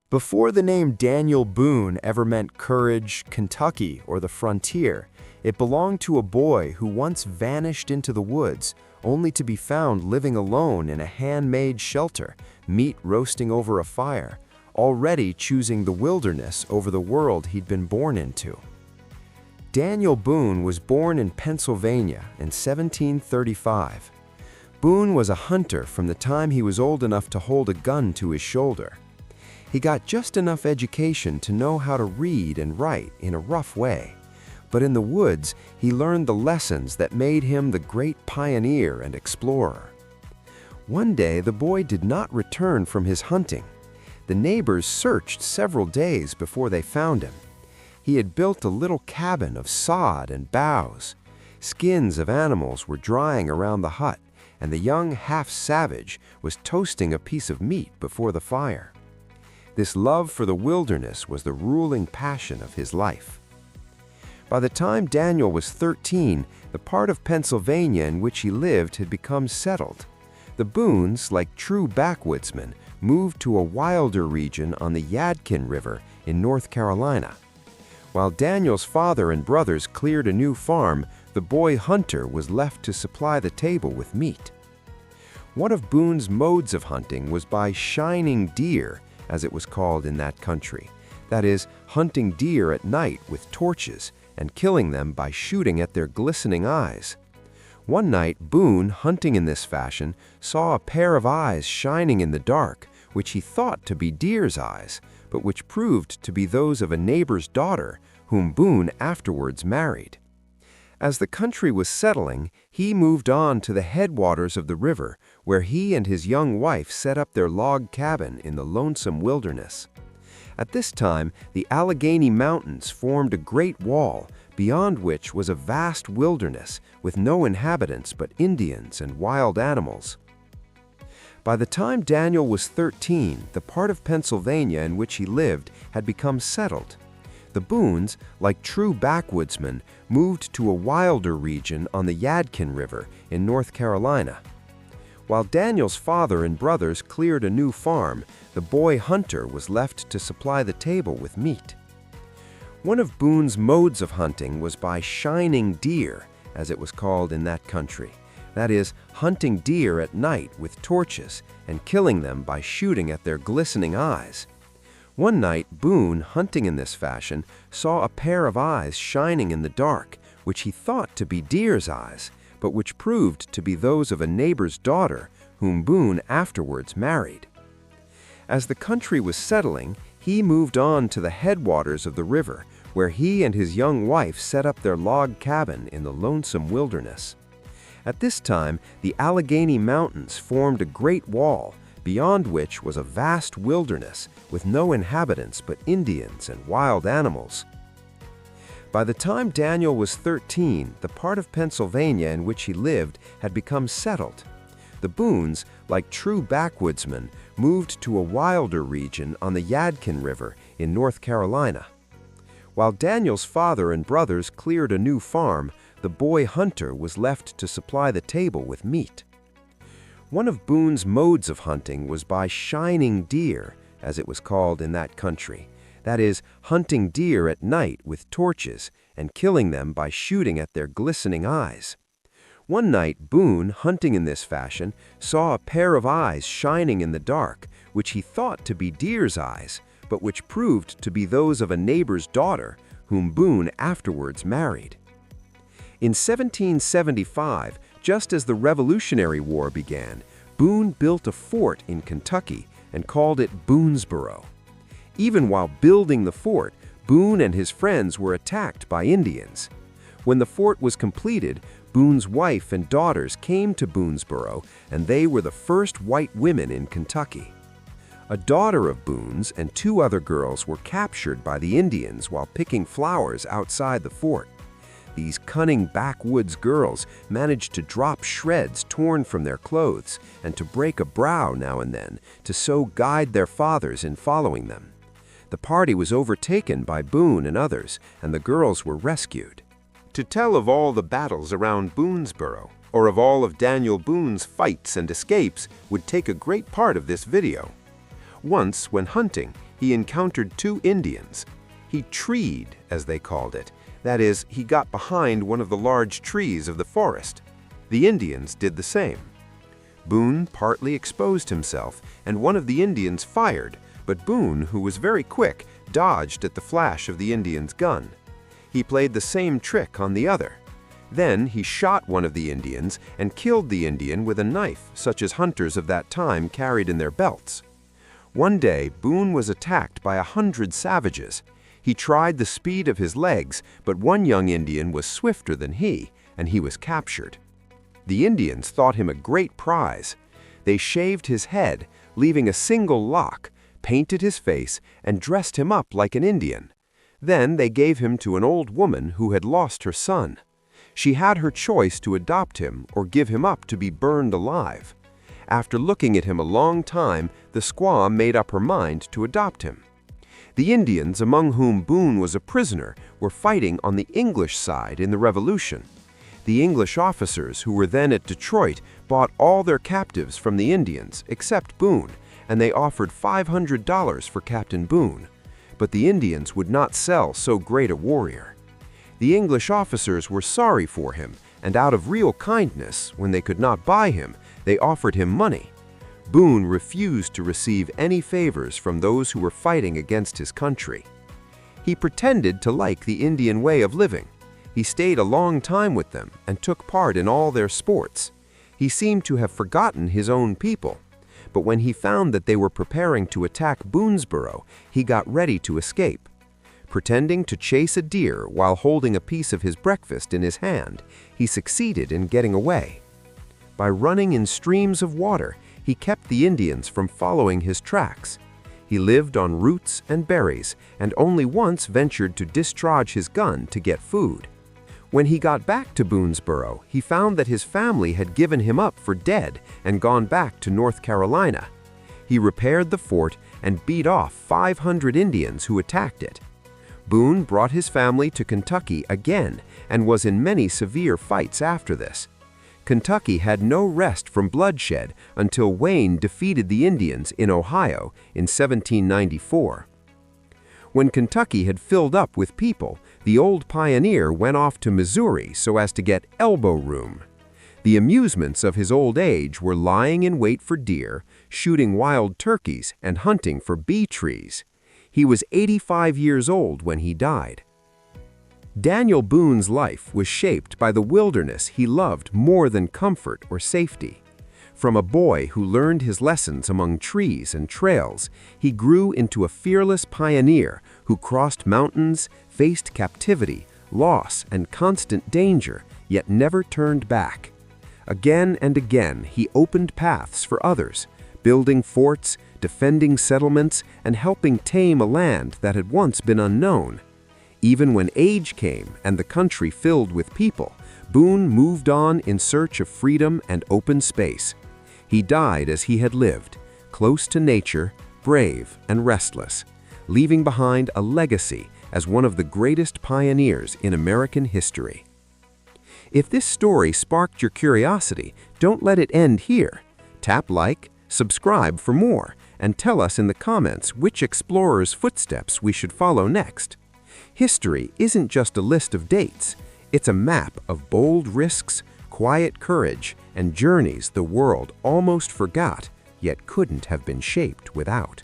Before the name Daniel Boone ever meant courage, Kentucky, or the frontier, it belonged to a boy who once vanished into the woods, only to be found living alone in a handmade shelter, meat roasting over a fire, already choosing the wilderness over the world he'd been born into. Daniel Boone was born in Pennsylvania in 1735. Boone was a hunter from the time he was old enough to hold a gun to his shoulder. He got just enough education to know how to read and write in a rough way, but in the woods he learned the lessons that made him the great pioneer and explorer. One day the boy did not return from his hunting. The neighbors searched several days before they found him. He had built a little cabin of sod and boughs. Skins of animals were drying around the hut, and the young half-savage was toasting a piece of meat before the fire. This love for the wilderness was the ruling passion of his life. By the time Daniel was 13, the part of Pennsylvania in which he lived had become settled. The Boones, like true backwoodsmen, moved to a wilder region on the Yadkin River in North Carolina. While Daniel's father and brothers cleared a new farm, the boy hunter was left to supply the table with meat. One of Boone's modes of hunting was by shining deer, as it was called in that country. That is, hunting deer at night with torches and killing them by shooting at their glistening eyes. One night, Boone, hunting in this fashion, saw a pair of eyes shining in the dark, which he thought to be deer's eyes, but which proved to be those of a neighbor's daughter, whom Boone afterwards married. As the country was settling, he moved on to the headwaters of the river, where he and his young wife set up their log cabin in the lonesome wilderness. At this time, the Allegheny Mountains formed a great wall, beyond which was a vast wilderness with no inhabitants but Indians and wild animals. By the time Daniel was 13, the part of Pennsylvania in which he lived had become settled. The Boones, like true backwoodsmen, moved to a wilder region on the Yadkin River in North Carolina. While Daniel's father and brothers cleared a new farm, the boy hunter was left to supply the table with meat. One of Boone's modes of hunting was by shining deer, as it was called in that country. That is, hunting deer at night with torches and killing them by shooting at their glistening eyes. One night, Boone, hunting in this fashion, saw a pair of eyes shining in the dark, which he thought to be deer's eyes, but which proved to be those of a neighbor's daughter, whom Boone afterwards married. As the country was settling, he moved on to the headwaters of the river, where he and his young wife set up their log cabin in the lonesome wilderness. At this time, the Allegheny Mountains formed a great wall, beyond which was a vast wilderness with no inhabitants but Indians and wild animals. By the time Daniel was 13, the part of Pennsylvania in which he lived had become settled. The Boones, like true backwoodsmen, moved to a wilder region on the Yadkin River in North Carolina. While Daniel's father and brothers cleared a new farm, the boy hunter was left to supply the table with meat. One of Boone's modes of hunting was by shining deer, as it was called in that country. That is, hunting deer at night with torches and killing them by shooting at their glistening eyes. One night, Boone, hunting in this fashion, saw a pair of eyes shining in the dark, which he thought to be deer's eyes, but which proved to be those of a neighbor's daughter, whom Boone afterwards married. In 1775, just as the Revolutionary War began, Boone built a fort in Kentucky and called it Boonesboro. Even while building the fort, Boone and his friends were attacked by Indians. When the fort was completed, Boone's wife and daughters came to Boonesboro, and they were the first white women in Kentucky. A daughter of Boone's and two other girls were captured by the Indians while picking flowers outside the fort. These cunning backwoods girls managed to drop shreds torn from their clothes and to break a brow now and then to so guide their fathers in following them. The party was overtaken by Boone and others, and the girls were rescued. To tell of all the battles around Boonesboro, or of all of Daniel Boone's fights and escapes, would take a great part of this video. Once, when hunting, he encountered two Indians. He treed, as they called it. That is, he got behind one of the large trees of the forest. The Indians did the same. Boone partly exposed himself, and one of the Indians fired, but Boone, who was very quick, dodged at the flash of the Indian's gun. He played the same trick on the other. Then he shot one of the Indians and killed the Indian with a knife, such as hunters of that time carried in their belts. One day, Boone was attacked by 100 savages. He tried the speed of his legs, but one young Indian was swifter than he, and he was captured. The Indians thought him a great prize. They shaved his head, leaving a single lock, painted his face, and dressed him up like an Indian. Then they gave him to an old woman who had lost her son. She had her choice to adopt him or give him up to be burned alive. After looking at him a long time, the squaw made up her mind to adopt him. The Indians, among whom Boone was a prisoner, were fighting on the English side in the Revolution. The English officers who were then at Detroit bought all their captives from the Indians, except Boone, and they offered $500 for Captain Boone. But the Indians would not sell so great a warrior. The English officers were sorry for him, and out of real kindness, when they could not buy him, they offered him money. Boone refused to receive any favors from those who were fighting against his country. He pretended to like the Indian way of living. He stayed a long time with them and took part in all their sports. He seemed to have forgotten his own people. But when he found that they were preparing to attack Boonesboro, he got ready to escape. Pretending to chase a deer while holding a piece of his breakfast in his hand, he succeeded in getting away. By running in streams of water, he kept the Indians from following his tracks. He lived on roots and berries, and only once ventured to discharge his gun to get food. When he got back to Boonesboro, he found that his family had given him up for dead and gone back to North Carolina. He repaired the fort and beat off 500 Indians who attacked it. Boone brought his family to Kentucky again and was in many severe fights after this. Kentucky had no rest from bloodshed until Wayne defeated the Indians in Ohio in 1794. When Kentucky had filled up with people, the old pioneer went off to Missouri so as to get elbow room. The amusements of his old age were lying in wait for deer, shooting wild turkeys, and hunting for bee trees. He was 85 years old when he died. Daniel Boone's life was shaped by the wilderness he loved more than comfort or safety. From a boy who learned his lessons among trees and trails, he grew into a fearless pioneer who crossed mountains, faced captivity, loss, and constant danger, yet never turned back. Again and again, he opened paths for others, building forts, defending settlements, and helping tame a land that had once been unknown. Even when age came and the country filled with people, Boone moved on in search of freedom and open space. He died as he had lived, close to nature, brave and restless, leaving behind a legacy as one of the greatest pioneers in American history. If this story sparked your curiosity, don't let it end here. Tap like, subscribe for more, and tell us in the comments which explorer's footsteps we should follow next. History isn't just a list of dates. It's a map of bold risks, quiet courage, and journeys the world almost forgot, yet couldn't have been shaped without.